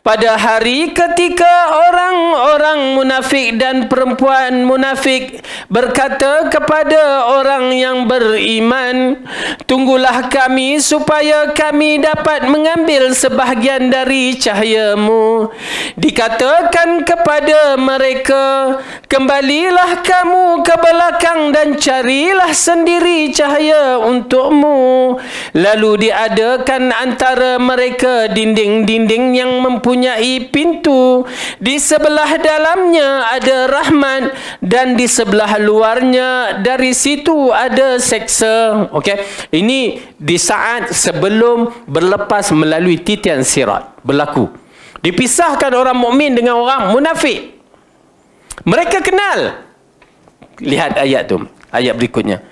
Pada hari ketika orang-orang munafik dan perempuan munafik berkata kepada orang yang beriman, tunggulah kami supaya kami dapat mengambil sebahagian dari cahayamu. Dikatakan kepada mereka, kembalilah kamu ke belakang dan carilah sendiri cahaya untukmu. Lalu diadakan antara mereka dinding-dinding yang mempunyai pintu. Di sebelah dalamnya ada rahmat dan di sebelah luarnya dari situ ada seksa. Okey, ini di saat sebelum berlepas melalui titian sirat berlaku. Dipisahkan orang mukmin dengan orang munafik. Mereka kenal. Lihat ayat tu. Ayat berikutnya.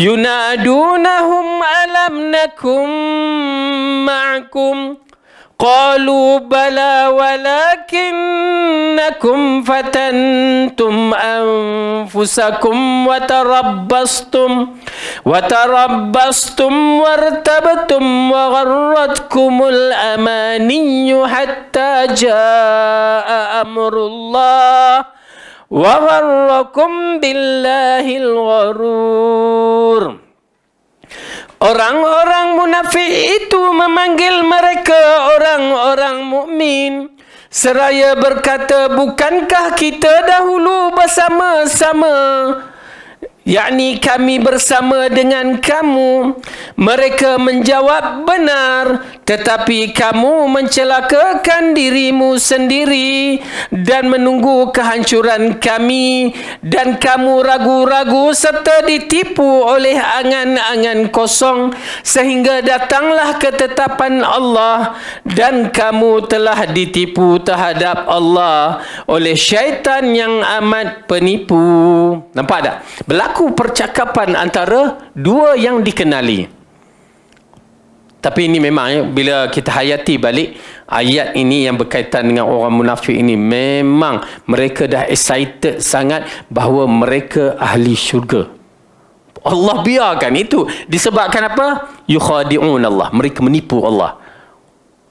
Yunadunahum alam nakum ma'akum qalu bala walakinnakum fatantum anfusakum wa tarabbastum wartabtum wa gharratkumul amaniyyu hatta jaa amrullah wa gharrakum billahil gharur. Orang-orang munafik itu memanggil mereka orang-orang mukmin seraya berkata, bukankah kita dahulu bersama-sama yakni kami bersama dengan kamu. Mereka menjawab, benar, tetapi kamu mencelakakan dirimu sendiri dan menunggu kehancuran kami, dan kamu ragu-ragu serta ditipu oleh angan-angan kosong, sehingga datanglah ketetapan Allah dan kamu telah ditipu terhadap Allah oleh syaitan yang amat penipu. Nampak tak? Berlaku percakapan antara dua yang dikenali. Tapi ini memang bila kita hayati balik ayat ini yang berkaitan dengan orang munafik ini, memang mereka dah excited sangat bahawa mereka ahli syurga. Allah biarkan itu disebabkan apa? Yukhadi'un Allah, mereka menipu Allah.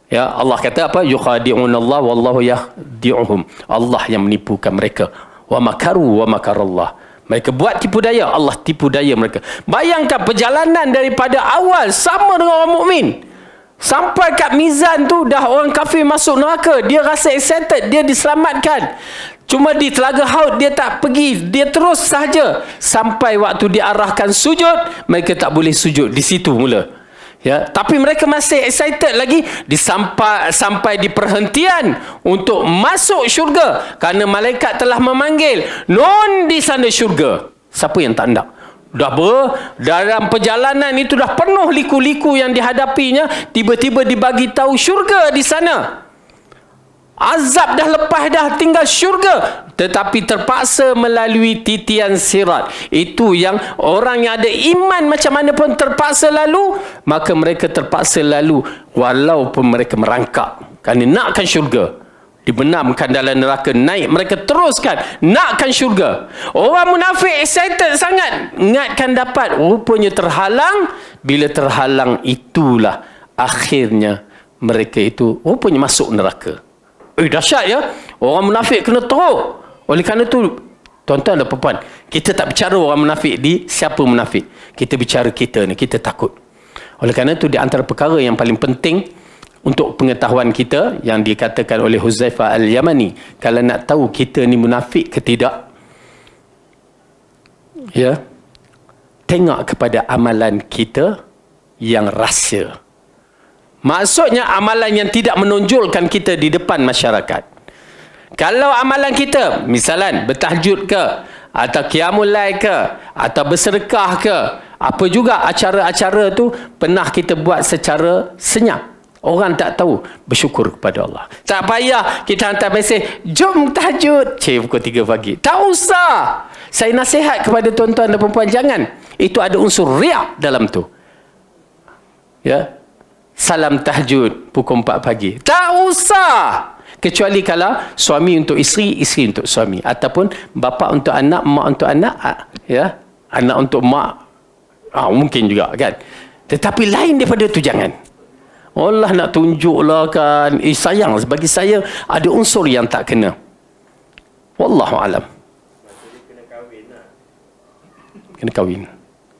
Ya, Allah kata apa? Yukhadi'un Allah wallahu yahdi'uhum. Allah yang menipukan mereka. Wa makaru wa makarallah. Mereka buat tipu daya, Allah tipu daya mereka. Bayangkan perjalanan daripada awal sama dengan orang mukmin. Sampai kat mizan tu dah orang kafir masuk neraka, dia rasa excited, dia diselamatkan. Cuma di Telaga Haud dia tak pergi, dia terus sahaja sampai waktu diarahkan sujud, mereka tak boleh sujud di situ mula. Ya, tapi mereka masih excited lagi sampai di perhentian untuk masuk syurga, kerana malaikat telah memanggil, nun di sana syurga. Siapa yang tak nak? Dalam perjalanan itu dah penuh liku-liku yang dihadapinya, tiba-tiba dibagi tahu syurga di sana. Azab dah lepas dah, tinggal syurga. Tetapi terpaksa melalui titian sirat. Itu yang orang yang ada iman macam mana pun terpaksa lalu, maka mereka terpaksa lalu walaupun mereka merangkak. Kerana nakkan syurga. Dibenamkan dalam neraka, naik, mereka teruskan nakkan syurga. Orang munafik excited sangat, ingatkan dapat, rupanya terhalang. Bila terhalang itulah akhirnya mereka itu rupanya masuk neraka. Dahsyat ya. Orang munafik kena teruk. Oleh kerana itu, tuan-tuan dan puan-puan, kita tak bicara orang munafik di siapa munafik. Kita bicara kita ni, kita takut. Oleh kerana itu, di antara perkara yang paling penting untuk pengetahuan kita, yang dikatakan oleh Huzaifah Al-Yamani, kalau nak tahu kita ni munafik ke tidak, ya, tengok kepada amalan kita yang rahsia. Maksudnya amalan yang tidak menonjolkan kita di depan masyarakat. Kalau amalan kita, misalan bertahajud ke, atau qiyamul lail ke, atau bersedekah ke, apa juga acara-acara tu pernah kita buat secara senyap, orang tak tahu, bersyukur kepada Allah. Tak payah kita hantar mesej, jom tahajud pukul 3 pagi. Tak usah. Saya nasihat kepada tuan-tuan dan perempuan, jangan. Itu ada unsur riak dalam tu. Ya, salam tahajud pukul 4 pagi. Tak usah. Kecuali kalau suami untuk isteri, isteri untuk suami. Ataupun bapa untuk anak, mak untuk anak. Ya, anak untuk mak. Mungkin juga kan. Tetapi lain daripada tu jangan. Allah nak tunjuklah kan. Sayang, bagi saya ada unsur yang tak kena. Wallahualam. Kena kahwin lah. Kena kahwin.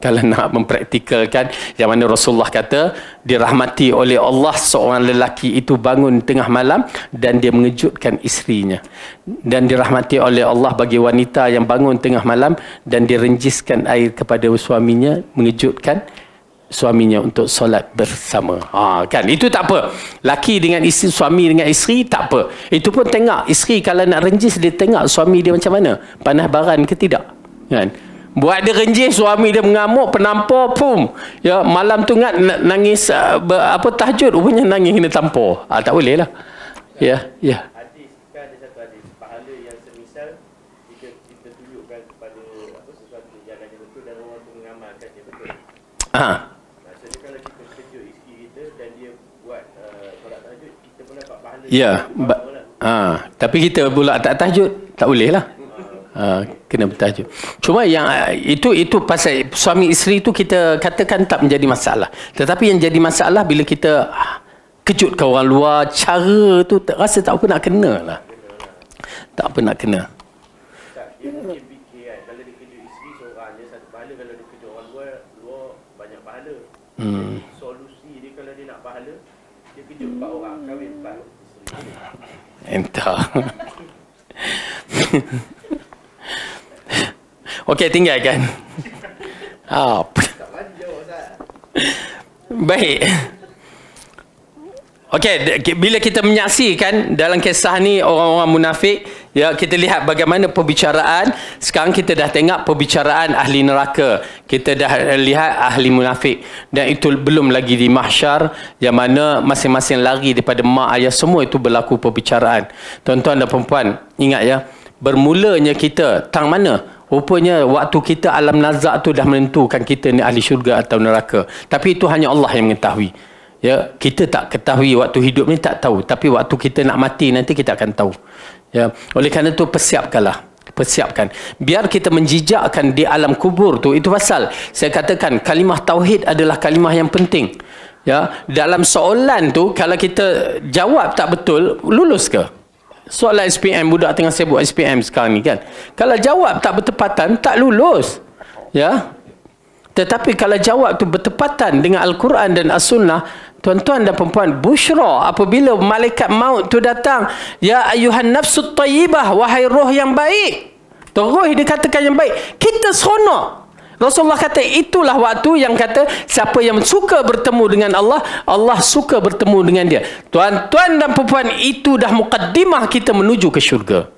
Kalau nak mempraktikalkan yang mana Rasulullah kata, dirahmati oleh Allah seorang lelaki itu bangun tengah malam dan dia mengejutkan isterinya. Dan dirahmati oleh Allah bagi wanita yang bangun tengah malam dan dia renjiskan air kepada suaminya, mengejutkan suaminya untuk solat bersama. Kan, itu tak apa. Laki dengan isteri, suami dengan isteri, tak apa. Itu pun tengok isteri kalau nak renjis, dia tengok suami dia macam mana, panas baran ke tidak, kan. Buat dia renjis, suami dia mengamuk, penampar, pum. Ya, malam tu nangis tahajud, rupanya nangis kena tampar. Tak boleh lah. Ya, ya. Hadis, kan ada satu hadis, pahala yang semisal jika kita tunjukkan kepada sesuatu jalan yang betul dan orang tu mengamalkan dia betul. Maksudnya kalau kita kejut isteri kita dan dia buat solat tahajud, kita pun dapat pahala. Ya, tapi kita pula tak tahajud, tak boleh lah. Kena bertahajud. Cuma yang itu pasal suami isteri itu kita katakan tak menjadi masalah. Tetapi yang jadi masalah bila kita kejutkan orang luar, cara tu rasa tak apa nak kena lah. Tak apa nak kena. Dia mungkin fikir kan, kalau dia kejut isteri seorang dia satu pahala, kalau dia kejut orang luar banyak pahala. Solusi dia kalau dia nak pahala, dia kejut 4 orang, kahwin 4 isteri. Entah. Okey, tinggalkan. Tak manja Ustaz. Baik. Okey, bila kita menyaksikan dalam kisah ni orang-orang munafik, ya, kita lihat bagaimana perbicaraan. Sekarang kita dah tengok perbicaraan ahli neraka, kita dah lihat ahli munafik, dan itu belum lagi di mahsyar yang mana masing-masing lari daripada mak ayah, semua itu berlaku perbicaraan. Tuan-tuan dan puan-puan, ingat ya, bermulanya kita tang mana? Rupanya waktu kita alam nazak tu dah menentukan kita ni ahli syurga atau neraka. Tapi itu hanya Allah yang mengetahui. Ya, kita tak ketahui waktu hidup ni, tak tahu, tapi waktu kita nak mati nanti kita akan tahu. Ya, oleh kerana itu persiapkan. Biar kita menjijakkan di alam kubur tu. Itu pasal saya katakan kalimah tauhid adalah kalimah yang penting. Ya, dalam soalan tu kalau kita jawab tak betul, lulus ke? Soalan SPM, budak tengah sibuk SPM sekarang ni kan. Kalau jawab tak bertepatan, tak lulus. Ya. Tetapi kalau jawab tu bertepatan dengan Al-Quran dan As-Sunnah, tuan-tuan dan perempuan, busyra apabila malaikat maut tu datang, ya ayuhan nafsut tayyibah, wahai roh yang baik. Terus dikatakan yang baik, kita seronok. Rasulullah kata itulah waktu yang kata siapa yang suka bertemu dengan Allah, Allah suka bertemu dengan dia. Tuan-tuan dan perempuan, itu dah mukaddimah kita menuju ke syurga.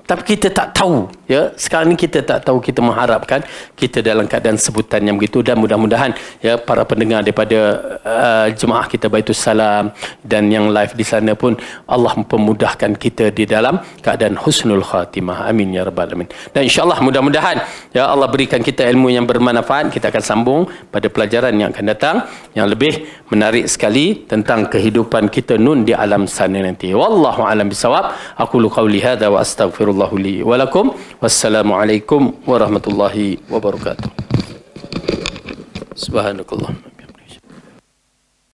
Tapi kita tak tahu, ya. Sekarang ni kita tak tahu, kita mengharapkan kita dalam keadaan sebutan yang begitu, dan mudah-mudahan ya para pendengar daripada jemaah kita Baitus Salam dan yang live di sana pun Allah mempermudahkan kita di dalam keadaan husnul khatimah. Amin ya rabbal alamin. Dan insya-Allah mudah-mudahan ya Allah berikan kita ilmu yang bermanfaat. Kita akan sambung pada pelajaran yang akan datang yang lebih menarik sekali tentang kehidupan kita nun di alam sana nanti. Wallahu a'lam bisawab. Aqulu qauli hadza wa astaghfirullah li wa lakum. Wassalamualaikum warahmatullahi wabarakatuh. Subhanakallah.